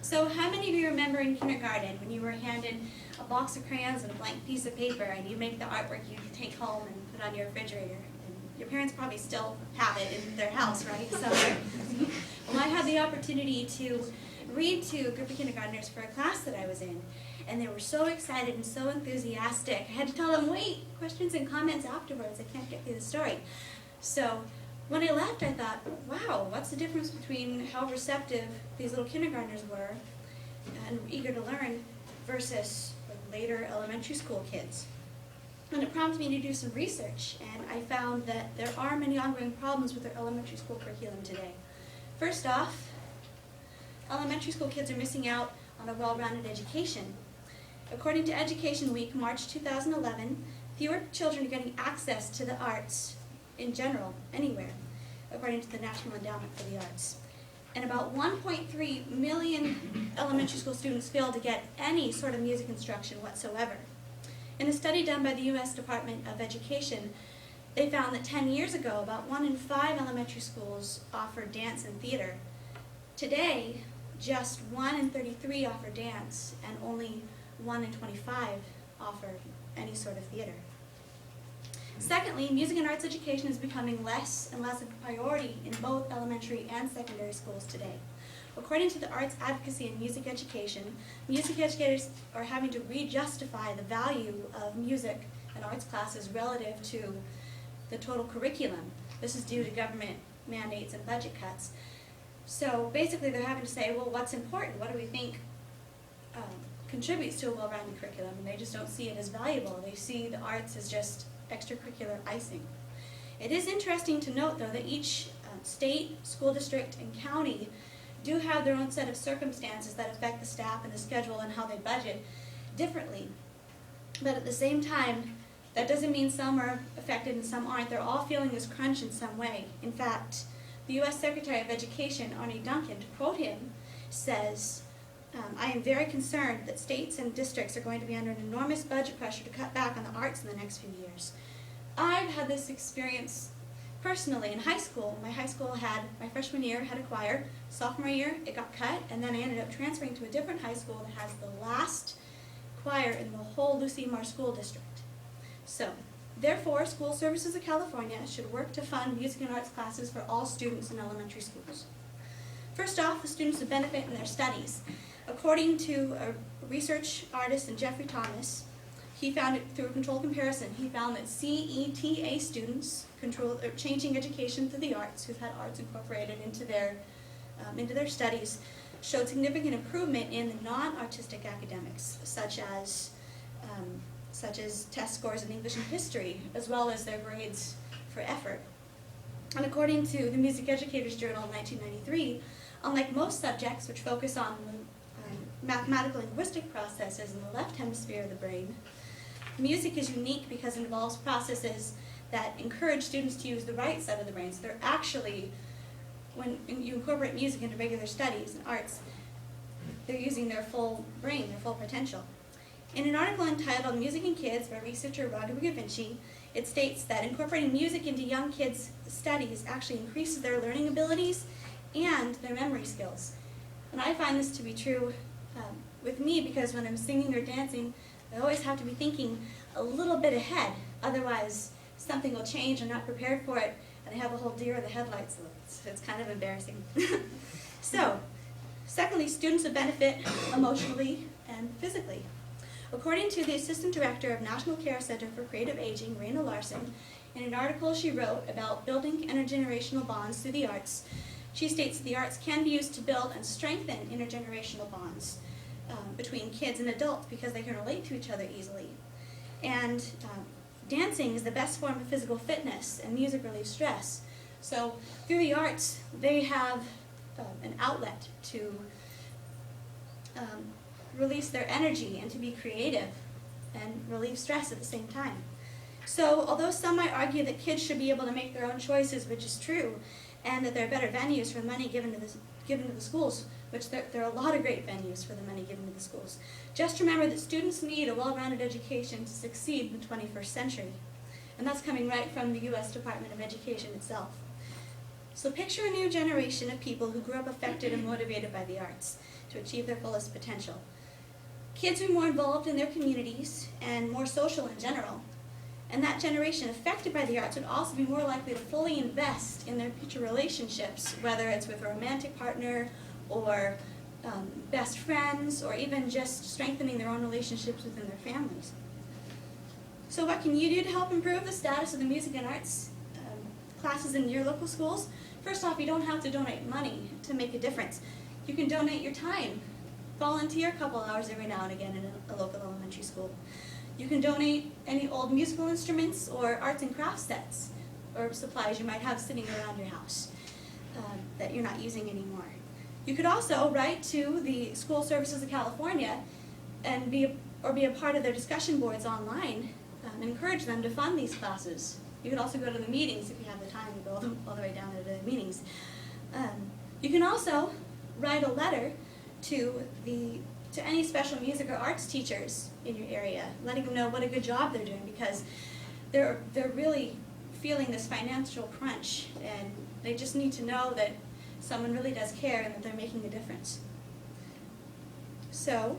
So how many of you remember in kindergarten when you were handed a box of crayons and a blank piece of paper and you make the artwork you take home and put on your refrigerator? And your parents probably still have it in their house, right? Somewhere. Well, I had the opportunity to read to a group of kindergartners for a class that I was in. And they were so excited and so enthusiastic. I had to tell them, wait, questions and comments afterwards. I can't get through the story. So when I left, I thought, wow, what's the difference between how receptive these little kindergartners were and eager to learn versus later elementary school kids? And it prompted me to do some research, and I found that there are many ongoing problems with our elementary school curriculum today. First off, elementary school kids are missing out on a well-rounded education. According to Education Week, March 2011, fewer children are getting access to the arts in general, anywhere, according to the National Endowment for the Arts. And about 1.3 million elementary school students fail to get any sort of music instruction whatsoever. In a study done by the U.S. Department of Education, they found that 10 years ago, about 1 in 5 elementary schools offered dance and theater. Today, just 1 in 33 offer dance, and only 1 in 25 offer any sort of theater. Secondly, music and arts education is becoming less and less of a priority in both elementary and secondary schools today. According to the Arts Advocacy and Music Education, music educators are having to re-justify the value of music and arts classes relative to the total curriculum. This is due to government mandates and budget cuts. So basically they're having to say, well, what's important? What do we think contributes to a well-rounded curriculum? And they just don't see it as valuable. They see the arts as just extracurricular icing. It is interesting to note, though, that each state, school district, and county do have their own set of circumstances that affect the staff and the schedule and how they budget differently. But at the same time, that doesn't mean some are affected and some aren't. They're all feeling this crunch in some way. In fact, the U.S. Secretary of Education, Arne Duncan, to quote him, says, I am very concerned that states and districts are going to be under an enormous budget pressure to cut back on the arts in the next few years. I've had this experience personally in high school. My high school had, my freshman year, had a choir. Sophomore year, it got cut, and then I ended up transferring to a different high school that has the last choir in the whole Lucy Mar School District. So, therefore, School Services of California should work to fund music and arts classes for all students in elementary schools. First off, the students would benefit in their studies. According to a research artist and Jeffrey Thomas, he found it through a controlled comparison. He found that CETA students changing education through the arts, who've had arts incorporated into their studies, showed significant improvement in the non-artistic academics, such as test scores in English and history, as well as their grades for effort. And according to the Music Educators Journal in 1993, unlike most subjects which focus on mathematical linguistic processes in the left hemisphere of the brain, music is unique because it involves processes that encourage students to use the right side of the brain. So they're actually, when you incorporate music into regular studies and arts, they're using their full brain, their full potential. In an article entitled Music and Kids by researcher Roger Vinci, it states that incorporating music into young kids' studies actually increases their learning abilities and their memory skills. And I find this to be true with me, because when I'm singing or dancing, I always have to be thinking a little bit ahead. Otherwise, something will change, I'm not prepared for it, and I have a whole deer in the headlights. So it's kind of embarrassing. So, secondly, students will benefit emotionally and physically. According to the Assistant Director of National Care Center for Creative Aging, Raina Larson, in an article she wrote about building intergenerational bonds through the arts, she states that the arts can be used to build and strengthen intergenerational bonds between kids and adults because they can relate to each other easily. And dancing is the best form of physical fitness, and music relieves stress. So through the arts, they have an outlet to release their energy and to be creative and relieve stress at the same time. So although some might argue that kids should be able to make their own choices, which is true, and that there are better venues for the money given to the schools, which there are a lot of great venues for the money given to the schools. Just remember that students need a well-rounded education to succeed in the 21st century. And that's coming right from the U.S. Department of Education itself. So picture a new generation of people who grew up affected and motivated by the arts. to achieve their fullest potential. Kids are more involved in their communities and more social in general, and that generation affected by the arts would also be more likely to fully invest in their future relationships, whether it's with a romantic partner or best friends, or even just strengthening their own relationships within their families. So what can you do to help improve the status of the music and arts classes in your local schools? First off, you don't have to donate money to make a difference. You can donate your time. Volunteer a couple hours every now and again in a local elementary school. You can donate any old musical instruments or arts and crafts sets or supplies you might have sitting around your house that you're not using anymore. You could also write to the School Services of California and be a part of their discussion boards online and encourage them to fund these classes. You could also go to the meetings if you have the time to go all the way down to the meetings. You can also write a letter to any special music or arts teachers in your area, letting them know what a good job they're doing, because they're really feeling this financial crunch, and they just need to know that someone really does care and that they're making a difference. So,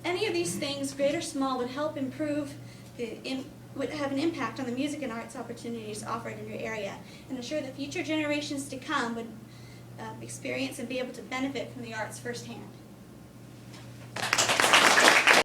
any of these things, great or small, would help improve would have an impact on the music and arts opportunities offered in your area, and ensure that future generations to come would experience and be able to benefit from the arts firsthand.